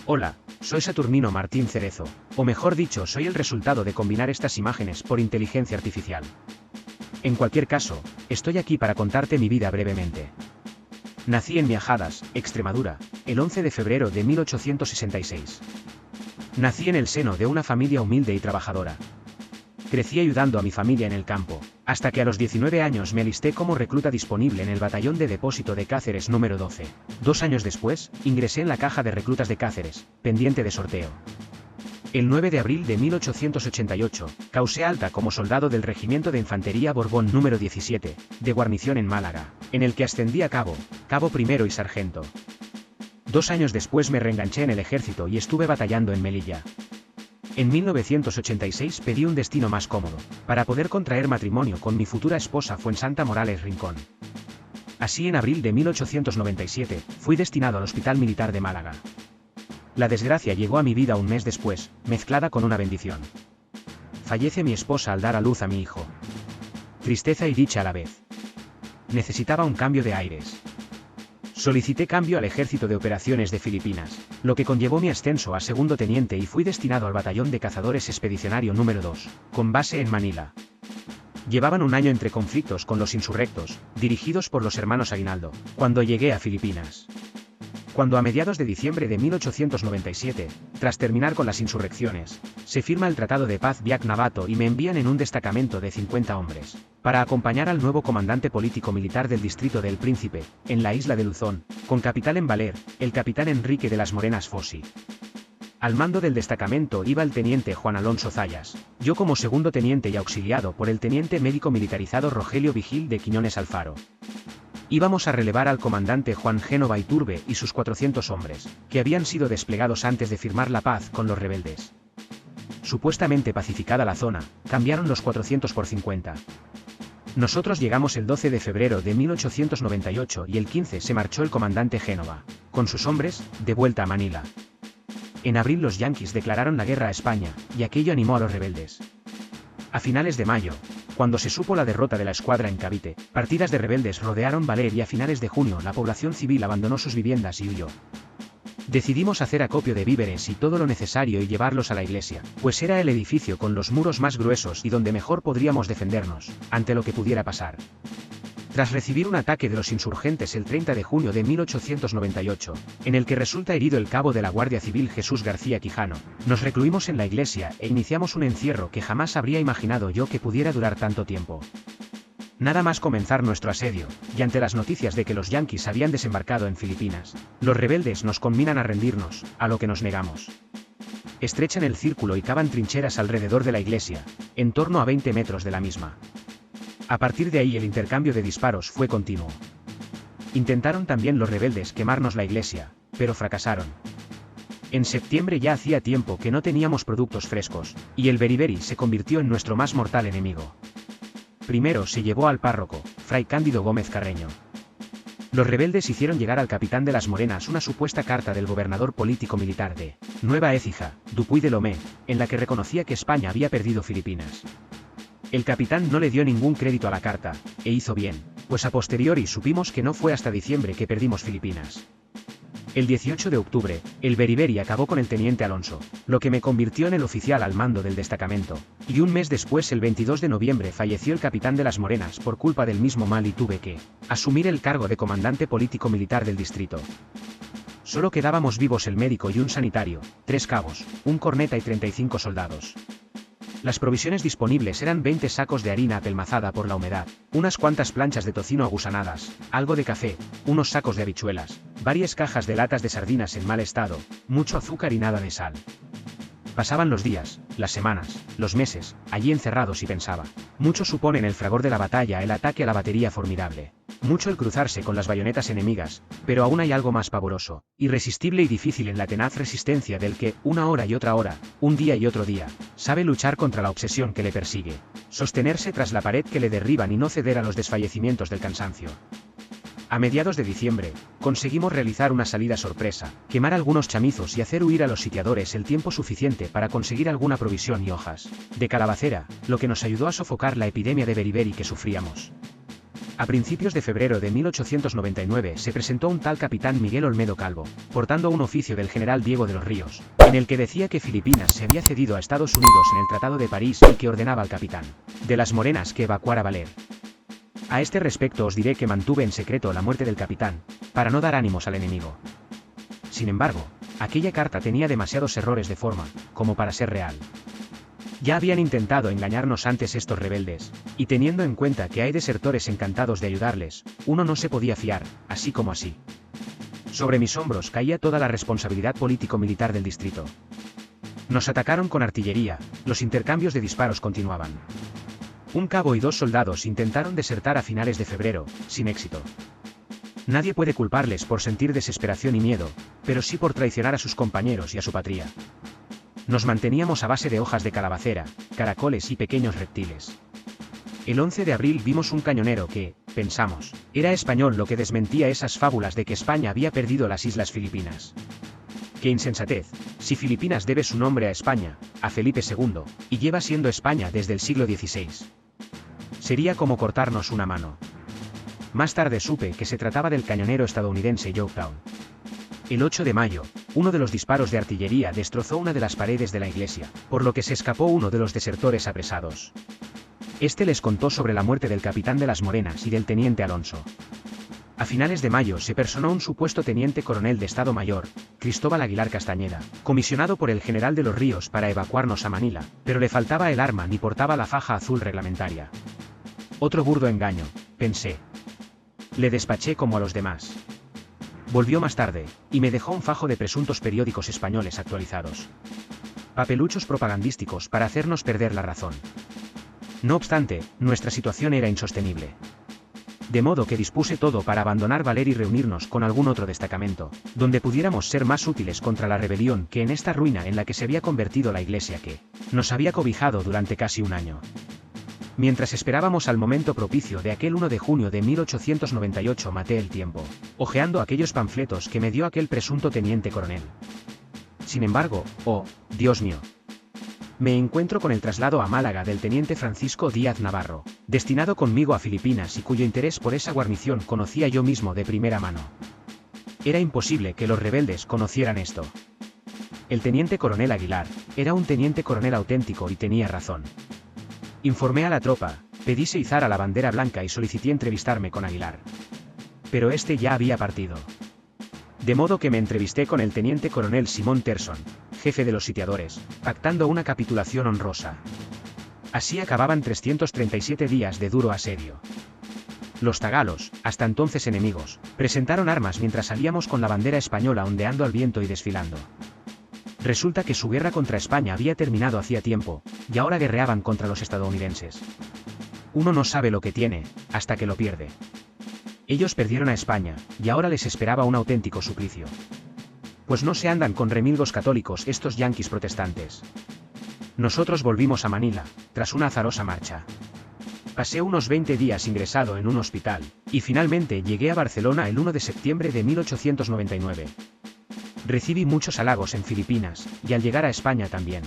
Hola, soy Saturnino Martín Cerezo, o mejor dicho, soy el resultado de combinar estas imágenes por inteligencia artificial. En cualquier caso, estoy aquí para contarte mi vida brevemente. Nací en Miajadas, Extremadura, el 11 de febrero de 1866. Nací en el seno de una familia humilde y trabajadora. Crecí ayudando a mi familia en el campo, hasta que a los 19 años me alisté como recluta disponible en el batallón de depósito de Cáceres número 12. 2 años después, ingresé en la caja de reclutas de Cáceres, pendiente de sorteo. El 9 de abril de 1888, causé alta como soldado del Regimiento de Infantería Borbón número 17, de guarnición en Málaga, en el que ascendí a cabo primero y sargento. 2 años después me reenganché en el ejército y estuve batallando en Melilla. En 1986 pedí un destino más cómodo, para poder contraer matrimonio con mi futura esposa Fuensanta Morales Rincón. Así en abril de 1897, fui destinado al Hospital Militar de Málaga. La desgracia llegó a mi vida un mes después, mezclada con una bendición. Fallece mi esposa al dar a luz a mi hijo. Tristeza y dicha a la vez. Necesitaba un cambio de aires. Solicité cambio al Ejército de Operaciones de Filipinas, lo que conllevó mi ascenso a segundo teniente y fui destinado al Batallón de Cazadores Expedicionario número 2, con base en Manila. Llevaban un año entre conflictos con los insurrectos, dirigidos por los hermanos Aguinaldo, cuando llegué a Filipinas. Cuando a mediados de diciembre de 1897, tras terminar con las insurrecciones, se firma el Tratado de Paz Biak-Navato y me envían en un destacamento de 50 hombres, para acompañar al nuevo comandante político-militar del distrito del Príncipe, en la isla de Luzón, con capital en Valer, el capitán Enrique de las Morenas Fossi. Al mando del destacamento iba el teniente Juan Alonso Zayas, yo como segundo teniente y auxiliado por el teniente médico militarizado Rogelio Vigil de Quiñones Alfaro. Íbamos a relevar al comandante Juan Génova Iturbe y sus 400 hombres, que habían sido desplegados antes de firmar la paz con los rebeldes. Supuestamente pacificada la zona, cambiaron los 400 por 50. Nosotros llegamos el 12 de febrero de 1898 y el 15 se marchó el comandante Génova, con sus hombres, de vuelta a Manila. En abril los yanquis declararon la guerra a España, y aquello animó a los rebeldes. A finales de mayo, cuando se supo la derrota de la escuadra en Cavite, partidas de rebeldes rodearon Valer y a finales de junio la población civil abandonó sus viviendas y huyó. Decidimos hacer acopio de víveres y todo lo necesario y llevarlos a la iglesia, pues era el edificio con los muros más gruesos y donde mejor podríamos defendernos, ante lo que pudiera pasar. Tras recibir un ataque de los insurgentes el 30 de junio de 1898, en el que resulta herido el cabo de la Guardia Civil Jesús García Quijano, nos recluimos en la iglesia e iniciamos un encierro que jamás habría imaginado yo que pudiera durar tanto tiempo. Nada más comenzar nuestro asedio, y ante las noticias de que los yanquis habían desembarcado en Filipinas, los rebeldes nos conminan a rendirnos, a lo que nos negamos. Estrechan el círculo y cavan trincheras alrededor de la iglesia, en torno a 20 metros de la misma. A partir de ahí el intercambio de disparos fue continuo. Intentaron también los rebeldes quemarnos la iglesia, pero fracasaron. En septiembre ya hacía tiempo que no teníamos productos frescos, y el beriberi se convirtió en nuestro más mortal enemigo. Primero se llevó al párroco, Fray Cándido Gómez Carreño. Los rebeldes hicieron llegar al capitán de las Morenas una supuesta carta del gobernador político-militar de Nueva Écija, Dupuy de Lomé, en la que reconocía que España había perdido Filipinas. El capitán no le dio ningún crédito a la carta, e hizo bien, pues a posteriori supimos que no fue hasta diciembre que perdimos Filipinas. El 18 de octubre, el beriberi acabó con el teniente Alonso, lo que me convirtió en el oficial al mando del destacamento, y un mes después, el 22 de noviembre, falleció el capitán de las Morenas por culpa del mismo mal y tuve que asumir el cargo de comandante político-militar del distrito. Solo quedábamos vivos el médico y un sanitario, 3 cabos, un corneta y 35 soldados. Las provisiones disponibles eran 20 sacos de harina apelmazada por la humedad, unas cuantas planchas de tocino agusanadas, algo de café, unos sacos de habichuelas, varias cajas de latas de sardinas en mal estado, mucho azúcar y nada de sal. Pasaban los días, las semanas, los meses, allí encerrados y pensaba. Mucho supone en el fragor de la batalla el ataque a la batería formidable. Mucho el cruzarse con las bayonetas enemigas, pero aún hay algo más pavoroso, irresistible y difícil en la tenaz resistencia del que, una hora y otra hora, un día y otro día, sabe luchar contra la obsesión que le persigue, sostenerse tras la pared que le derriban y no ceder a los desfallecimientos del cansancio. A mediados de diciembre, conseguimos realizar una salida sorpresa, quemar algunos chamizos y hacer huir a los sitiadores el tiempo suficiente para conseguir alguna provisión y hojas de calabacera, lo que nos ayudó a sofocar la epidemia de beriberi que sufríamos. A principios de febrero de 1899 se presentó un tal capitán Miguel Olmedo Calvo, portando un oficio del general Diego de los Ríos, en el que decía que Filipinas se había cedido a Estados Unidos en el Tratado de París y que ordenaba al capitán de las Morenas que evacuara Valer. A este respecto os diré que mantuve en secreto la muerte del capitán, para no dar ánimos al enemigo. Sin embargo, aquella carta tenía demasiados errores de forma, como para ser real. Ya habían intentado engañarnos antes estos rebeldes, y teniendo en cuenta que hay desertores encantados de ayudarles, uno no se podía fiar, así como así. Sobre mis hombros caía toda la responsabilidad político-militar del distrito. Nos atacaron con artillería, los intercambios de disparos continuaban. Un cabo y 2 soldados intentaron desertar a finales de febrero, sin éxito. Nadie puede culparles por sentir desesperación y miedo, pero sí por traicionar a sus compañeros y a su patria. Nos manteníamos a base de hojas de calabacera, caracoles y pequeños reptiles. El 11 de abril vimos un cañonero que, pensamos, era español, lo que desmentía esas fábulas de que España había perdido las Islas Filipinas. ¡Qué insensatez! Si Filipinas debe su nombre a España, a Felipe II, y lleva siendo España desde el siglo XVI. Sería como cortarnos una mano. Más tarde supe que se trataba del cañonero estadounidense Yorktown. El 8 de mayo, uno de los disparos de artillería destrozó una de las paredes de la iglesia, por lo que se escapó uno de los desertores apresados. Este les contó sobre la muerte del capitán de las Morenas y del teniente Alonso. A finales de mayo se personó un supuesto teniente coronel de Estado Mayor, Cristóbal Aguilar Castañeda, comisionado por el general de los Ríos para evacuarnos a Manila, pero le faltaba el arma ni portaba la faja azul reglamentaria. Otro burdo engaño, pensé. Le despaché como a los demás. Volvió más tarde, y me dejó un fajo de presuntos periódicos españoles actualizados. Papeluchos propagandísticos para hacernos perder la razón. No obstante, nuestra situación era insostenible. De modo que dispuse todo para abandonar Valer y reunirnos con algún otro destacamento, donde pudiéramos ser más útiles contra la rebelión que en esta ruina en la que se había convertido la iglesia que nos había cobijado durante casi un año. Mientras esperábamos al momento propicio de aquel 1 de junio de 1898 maté el tiempo, hojeando aquellos panfletos que me dio aquel presunto teniente coronel. Sin embargo, oh, Dios mío. Me encuentro con el traslado a Málaga del teniente Francisco Díaz Navarro, destinado conmigo a Filipinas y cuyo interés por esa guarnición conocía yo mismo de primera mano. Era imposible que los rebeldes conocieran esto. El teniente coronel Aguilar era un teniente coronel auténtico y tenía razón. Informé a la tropa, pedí se izara la bandera blanca y solicité entrevistarme con Aguilar. Pero este ya había partido. De modo que me entrevisté con el teniente coronel Simón Terson, jefe de los sitiadores, pactando una capitulación honrosa. Así acababan 337 días de duro asedio. Los tagalos, hasta entonces enemigos, presentaron armas mientras salíamos con la bandera española ondeando al viento y desfilando. Resulta que su guerra contra España había terminado hacía tiempo, y ahora guerreaban contra los estadounidenses. Uno no sabe lo que tiene, hasta que lo pierde. Ellos perdieron a España, y ahora les esperaba un auténtico suplicio. Pues no se andan con remilgos católicos estos yanquis protestantes. Nosotros volvimos a Manila, tras una azarosa marcha. Pasé unos 20 días ingresado en un hospital, y finalmente llegué a Barcelona el 1 de septiembre de 1899. Recibí muchos halagos en Filipinas, y al llegar a España también.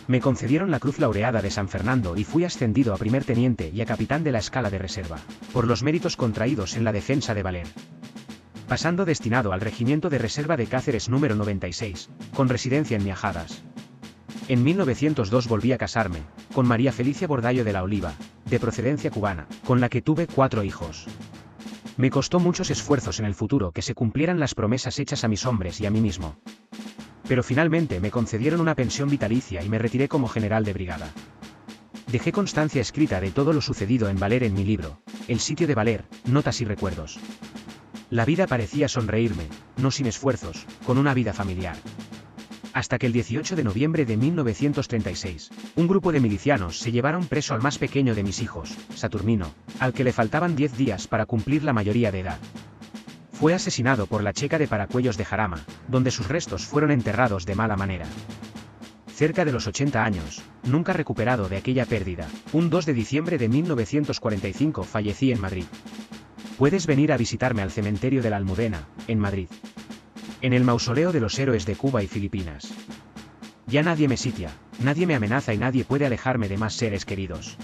Me concedieron la Cruz Laureada de San Fernando y fui ascendido a primer teniente y a capitán de la escala de reserva, por los méritos contraídos en la defensa de Valer. Pasando destinado al Regimiento de Reserva de Cáceres número 96, con residencia en Miajadas. En 1902 volví a casarme, con María Felicia Bordallo de la Oliva, de procedencia cubana, con la que tuve 4 hijos. Me costó muchos esfuerzos en el futuro que se cumplieran las promesas hechas a mis hombres y a mí mismo. Pero finalmente me concedieron una pensión vitalicia y me retiré como general de brigada. Dejé constancia escrita de todo lo sucedido en Valer en mi libro, El sitio de Valer, notas y recuerdos. La vida parecía sonreírme, no sin esfuerzos, con una vida familiar. Hasta que el 18 de noviembre de 1936, un grupo de milicianos se llevaron preso al más pequeño de mis hijos, Saturnino, al que le faltaban 10 días para cumplir la mayoría de edad. Fue asesinado por la checa de Paracuellos de Jarama, donde sus restos fueron enterrados de mala manera. Cerca de los 80 años, nunca recuperado de aquella pérdida, un 2 de diciembre de 1945 fallecí en Madrid. Puedes venir a visitarme al cementerio de la Almudena, en Madrid. En el mausoleo de los héroes de Cuba y Filipinas. Ya nadie me sitia, nadie me amenaza y nadie puede alejarme de más seres queridos.